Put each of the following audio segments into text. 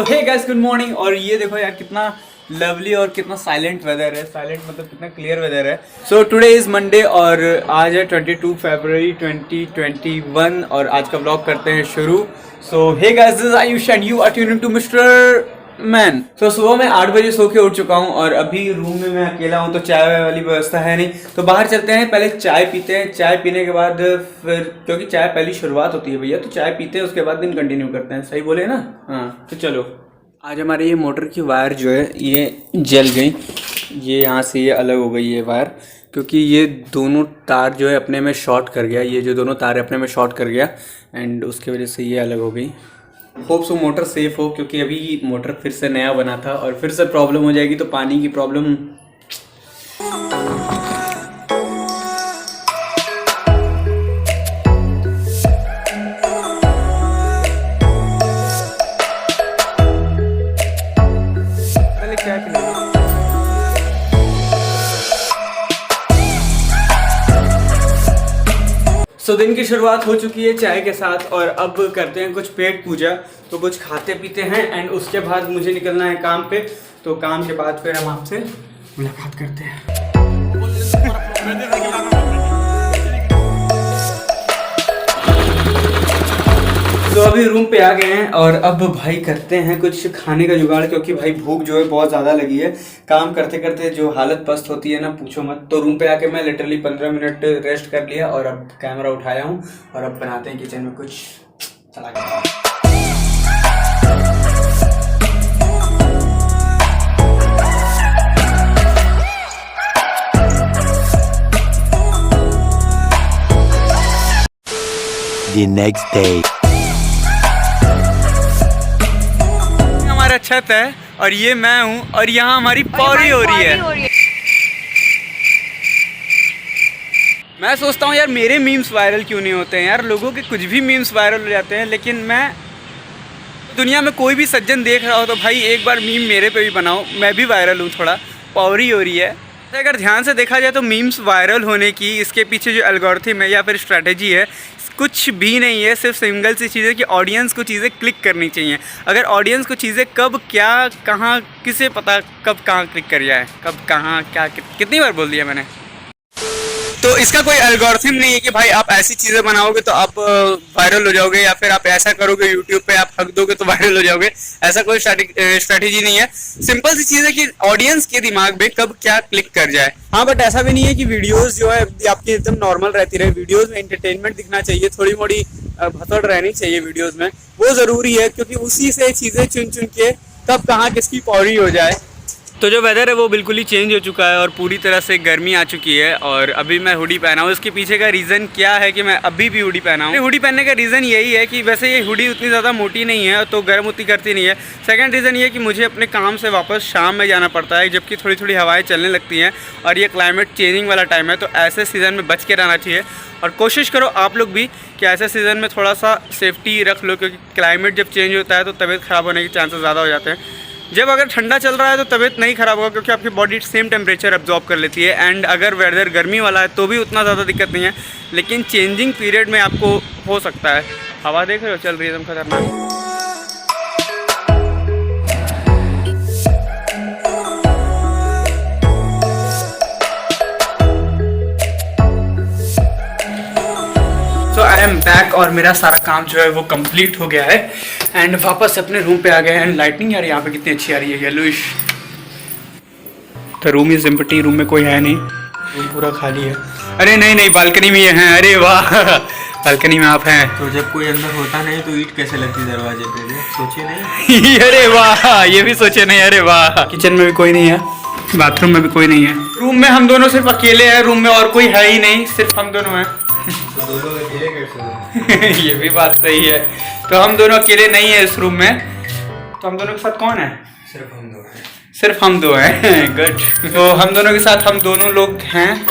Hey guys good morning. और ये देखो यार कितना लवली और कितना साइलेंट वेदर है। साइलेंट मतलब कितना क्लियर वेदर है। सो टुडे इज मंडे और आज है 22 फरवरी 2021 और आज का व्लॉग करते हैं शुरू। So hey guys this is Ayush and you are tuning to mister man. तो सुबह मैं 8 बजे सो के उठ चुका हूँ और अभी रूम में मैं अकेला हूँ तो चाय वाली व्यवस्था है नहीं। तो बाहर चलते हैं, पहले चाय पीते हैं। चाय पीने के बाद फिर, क्योंकि चाय पहली शुरुआत होती है भैया, तो चाय पीते हैं उसके बाद दिन कंटिन्यू करते हैं। सही बोले ना? हाँ तो चलो। आज हमारे ये मोटर की वायर जो है ये जल गई। ये यहाँ से ये अलग हो गई है वायर, क्योंकि ये दोनों तार जो है अपने में शॉर्ट कर गया। ये जो दोनों तार है अपने में शॉर्ट कर गया एंड उसकी वजह से ये अलग हो गई। होप सो मोटर सेफ हो, क्योंकि अभी मोटर फिर से नया बना था और फिर से प्रॉब्लम हो जाएगी तो पानी की प्रॉब्लम। तो दिन की शुरुआत हो चुकी है चाय के साथ और अब करते हैं कुछ पेट पूजा। तो कुछ खाते पीते हैं एंड उसके बाद मुझे निकलना है काम पे। तो काम के बाद फिर हम आपसे मुलाकात करते हैं। तो अभी रूम पे आ गए हैं और अब भाई करते हैं कुछ खाने का जुगाड़, क्योंकि भाई भूख जो है बहुत ज़्यादा लगी है। काम करते करते जो हालत पस्त होती है ना, पूछो मत। तो रूम पे आके मैं लिटरली 15 मिनट रेस्ट कर लिया और अब कैमरा उठाया हूँ और अब बनाते हैं किचन में कुछ। चला गया। The next day. हमारा छत है और ये मैं हूँ और यहाँ हमारी पौरी हो रही है। मैं सोचता हूँ यार मेरे मीम्स वायरल क्यों नहीं होते हैं यार। लोगों के कुछ भी मीम्स वायरल हो जाते हैं, लेकिन मैं दुनिया में कोई भी सज्जन देख रहा हो तो भाई एक बार मीम मेरे पे भी बनाओ, मैं भी वायरल हूँ। थोड़ा पौरी हो रही है। अगर ध्यान से देखा जाए तो मीम्स वायरल होने की इसके पीछे जो एल्गोरिथम है या फिर स्ट्रैटेजी है कुछ भी नहीं है। सिर्फ सिंगल सी चीज़ है कि ऑडियंस को चीज़ें क्लिक करनी चाहिए। अगर ऑडियंस को चीज़ें कब क्या कहाँ किसे पता कब कहाँ क्लिक कर जाए, कब कहाँ क्या कितनी बार बोल दिया मैंने। तो इसका कोई एल्गोरिथम नहीं है कि भाई आप ऐसी चीज़ें बनाओगे तो आप वायरल हो जाओगे, या फिर आप ऐसा करोगे यूट्यूब पे आप हक दोगे तो वायरल हो जाओगे। ऐसा कोई स्ट्रैटेजी नहीं है। सिंपल सी चीज़ है कि ऑडियंस के दिमाग में कब क्या क्लिक कर जाए। हाँ बट ऐसा भी नहीं है कि वीडियोस जो है आपकी एकदम नॉर्मल रहती रहे। वीडियोस में एंटरटेनमेंट दिखना चाहिए, थोड़ी मोड़ी भसड़ रहनी चाहिए वीडियोस में, वो ज़रूरी है। क्योंकि उसी से चीज़ें चुन चुन के कब कहाँ किसकी पौड़ी हो जाए। तो जो वेदर है वो बिल्कुल ही चेंज हो चुका है और पूरी तरह से गर्मी आ चुकी है और अभी मैं हुडी पहना हूँ। इसके पीछे का रीज़न क्या है कि मैं अभी भी हुडी पहना हूँ। हुडी पहनने का रीज़न यही है कि वैसे ये हुडी उतनी ज़्यादा मोटी नहीं है तो गर्म उतनी करती नहीं है। सेकंड रीज़न ये कि मुझे अपने काम से वापस शाम में जाना पड़ता है, जबकि थोड़ी थोड़ी हवाएँ चलने लगती हैं और ये क्लाइमेट चेंजिंग वाला टाइम है। तो ऐसे सीज़न में बच के रहना चाहिए और कोशिश करो आप लोग भी कि ऐसे सीज़न में थोड़ा सा सेफ्टी रख लो, क्योंकि क्लाइमेट जब चेंज होता है तो तबीयत ख़राब होने के चांसेस ज़्यादा हो जाते हैं। जब अगर ठंडा चल रहा है तो तबीयत नहीं ख़राब होगा, क्योंकि आपकी बॉडी सेम टेम्परेचर अब्जॉर्ब कर लेती है। एंड अगर वेदर गर्मी वाला है तो भी उतना ज़्यादा दिक्कत नहीं है, लेकिन चेंजिंग पीरियड में आपको हो सकता है। हवा देख रहे हो चल रही है एकदम खतरनाक। तो आई एम बैक और मेरा सारा काम जो है वो कंप्लीट हो गया है एंड वापस अपने रूम पे आ गए हैं। एंड लाइटनिंग यार यहाँ पे कितनी अच्छी आ रही है, येलोइश। तो रूम इज एम्प्टी, रूम में कोई है नहीं, रूम पूरा खाली है। अरे नहीं नहीं, बालकनी में ये हैं। अरे वाह, बालकनी में आप हैं। तो जब कोई अंदर होता नहीं तो ईंट कैसे लगती दरवाजे पे, सोचे नहीं? अरे वाह, ये भी सोचे नहीं। अरे वाह, किचन में भी कोई नहीं है, बाथरूम में भी कोई नहीं है। रूम में हम दोनों सिर्फ अकेले हैं, रूम में और कोई है ही नहीं, सिर्फ हम दोनों हैं। तो दोनों अकेले कैसे? ये भी बात सही है। तो हम दोनों अकेले नहीं है इस रूम में। तो हम दोनों के साथ कौन है? सिर्फ हम दो हैं। सिर्फ हम दो हैं। गुड। तो हम दोनों के साथ हम दोनों लोग हैं।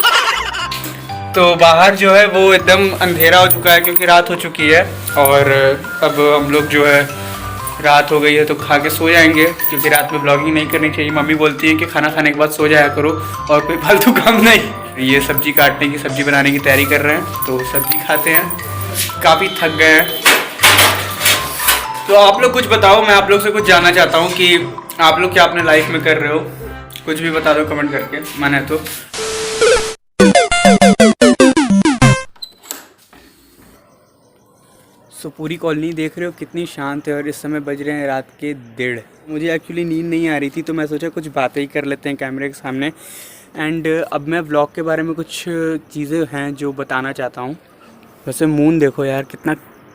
तो बाहर जो है वो एकदम अंधेरा हो चुका है क्योंकि रात हो चुकी है और अब हम लोग जो है रात हो गई है तो खा के सो जाएंगे, क्योंकि रात में ब्लॉगिंग नहीं करनी चाहिए। मम्मी बोलती है कि खाना खाने के बाद सो जाया करो और कोई फालतू काम नहीं। ये सब्जी काटने की, सब्जी बनाने की तैयारी कर रहे हैं, तो सब्जी खाते हैं। काफ़ी थक गए हैं तो आप लोग कुछ बताओ, मैं आप लोग से कुछ जानना चाहता हूँ कि आप लोग क्या अपने लाइफ में कर रहे हो। कुछ भी बता दो कमेंट करके, मन है तो। सो पूरी कॉलोनी देख रहे हो कितनी शांत है और इस समय बज रहे हैं रात के 1:30। मुझे एक्चुअली नींद नहीं आ रही थी तो मैं सोचा कुछ बातें ही कर लेते हैं कैमरे के सामने। एंड अब मैं व्लॉग के बारे में कुछ चीज़ें हैं जो बताना चाहता हूँ। वैसे मून देखो यार कितना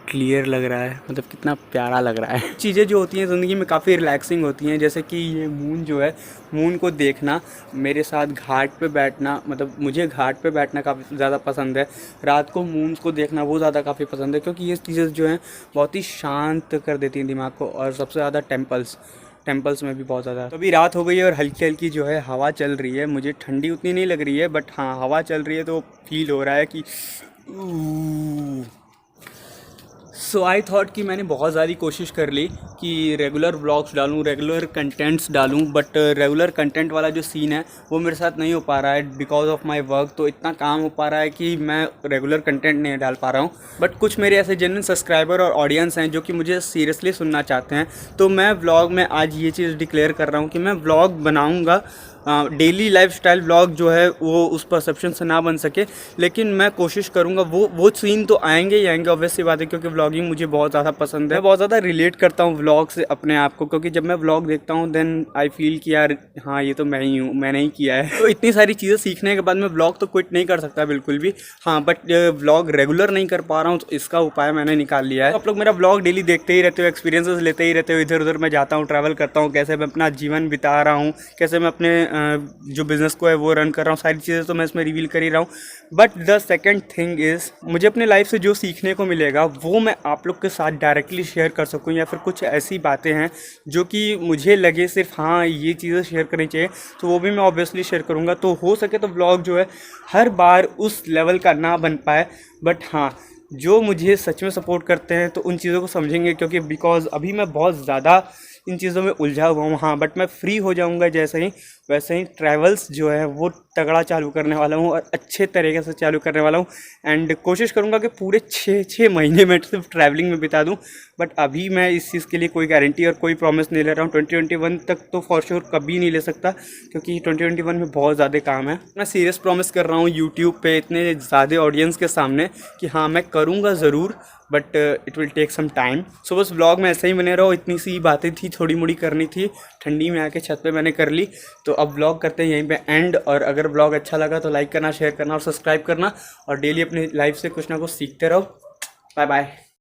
क्लियर लग रहा है, मतलब कितना प्यारा लग रहा है। चीज़ें जो होती हैं ज़िंदगी में काफ़ी रिलैक्सिंग होती हैं, जैसे कि ये मून जो है, मून को देखना, मेरे साथ घाट पे बैठना, मतलब मुझे घाट पे बैठना काफ़ी ज़्यादा पसंद है। रात को मून को देखना वो ज़्यादा काफ़ी पसंद है, क्योंकि ये चीज़ें जो हैं बहुत ही शांत कर देती हैं दिमाग को। और सबसे ज़्यादा टेम्पल्स में भी बहुत ज़्यादा। तो अभी रात हो गई है और हल्की हल्की जो है हवा चल रही है। मुझे ठंडी उतनी नहीं लग रही है, बट हाँ हवा चल रही है तो फील हो रहा है कि सो आई थॉट कि मैंने बहुत ज़्यादा कोशिश कर ली कि रेगुलर व्लॉग्स डालूँ, रेगुलर कंटेंट्स डालूँ, बट रेगुलर कंटेंट वाला जो सीन है वो मेरे साथ नहीं हो पा रहा है बिकॉज ऑफ माय वर्क। तो इतना काम हो पा रहा है कि मैं रेगुलर कंटेंट नहीं डाल पा रहा हूँ। बट कुछ मेरे ऐसे जेन्युइन सब्सक्राइबर और ऑडियंस हैं जो कि मुझे सीरियसली सुनना चाहते हैं। तो मैं व्लॉग में आज ये चीज़ डिक्लेयर कर रहा हूँ कि मैं व्लॉग बनाऊँगा। डेली लाइफस्टाइल व्लॉग जो है वो उस परसेप्शन से ना बन सके, लेकिन मैं कोशिश करूँगा। वो सीन तो आएंगे ही आएंगे, ऑब्वियस सी बात है, क्योंकि व्लॉगिंग मुझे बहुत ज़्यादा पसंद है। मैं बहुत ज़्यादा रिलेट करता हूँ व्लॉग से अपने आप को, क्योंकि जब मैं व्लॉग देखता हूँ देन आई फील कि यार हाँ ये तो मैं ही हूँ, मैंने ही किया है। तो इतनी सारी चीज़ें सीखने के बाद मैं व्लॉग तो क्विट नहीं कर सकता बिल्कुल भी। हाँ बट व्लॉग रेगुलर नहीं कर पा रहा हूँ, तो इसका उपाय मैंने निकाल लिया है। तो आप लोग मेरा व्लॉग डेली देखते ही रहते हो, एक्सपीरियंसेस लेते ही रहते हो। इधर उधर मैं जाता हूँ, ट्रैवल करता हूँ, कैसे मैं अपना जीवन बिता रहा हूँ, कैसे मैं अपने जो बिज़नेस को है वो रन कर रहा हूँ, सारी चीज़ें तो मैं इसमें रिवील कर ही रहा हूँ। But the second thing is, मुझे अपने लाइफ से जो सीखने को मिलेगा वो मैं आप लोग के साथ डायरेक्टली शेयर कर सकूँ, या फिर कुछ ऐसी बातें हैं जो कि मुझे लगे सिर्फ हाँ ये चीज़ें शेयर करनी चाहिए, तो वो भी मैं ऑब्वियसली शेयर करूँगा। तो हो सके तो व्लॉग जो है हर बार उस लेवल का ना बन पाए, बट हाँ जो मुझे सच में सपोर्ट करते हैं तो उन चीज़ों को समझेंगे, क्योंकि बिकॉज अभी मैं बहुत ज़्यादा इन चीज़ों में उलझा हुआ हूँ। हाँ बट मैं फ्री हो जाऊँगा जैसे ही, वैसे ही ट्रैवल्स जो है वो तगड़ा चालू करने वाला हूँ और अच्छे तरीके से चालू करने वाला हूँ। एंड कोशिश करूँगा कि पूरे 6 महीने में सिर्फ ट्रैवलिंग में बिता दूँ। बट अभी मैं इस चीज़ के लिए कोई गारंटी और कोई प्रॉमिस नहीं ले रहा हूँ। 2021 तक तो फॉर श्योर कभी नहीं ले सकता, क्योंकि 2021 में बहुत ज़्यादा काम है। मैं सीरियस प्रॉमिस कर रहा हूँ यूट्यूब पे इतने ज़्यादा ऑडियंस के सामने कि हाँ मैं करूँगा ज़रूर, but it will take some time. So बस व्लॉग में ऐसे ही बने रहो। इतनी सी बातें थी, थोड़ी मोड़ी करनी थी, ठंडी में आके छत पे मैंने कर ली। तो अब व्लॉग करते हैं यहीं पे एंड। और अगर व्लॉग अच्छा लगा तो लाइक करना, शेयर करना और सब्सक्राइब करना, और डेली अपनी लाइफ से कुछ ना कुछ सीखते रहो। Bye bye.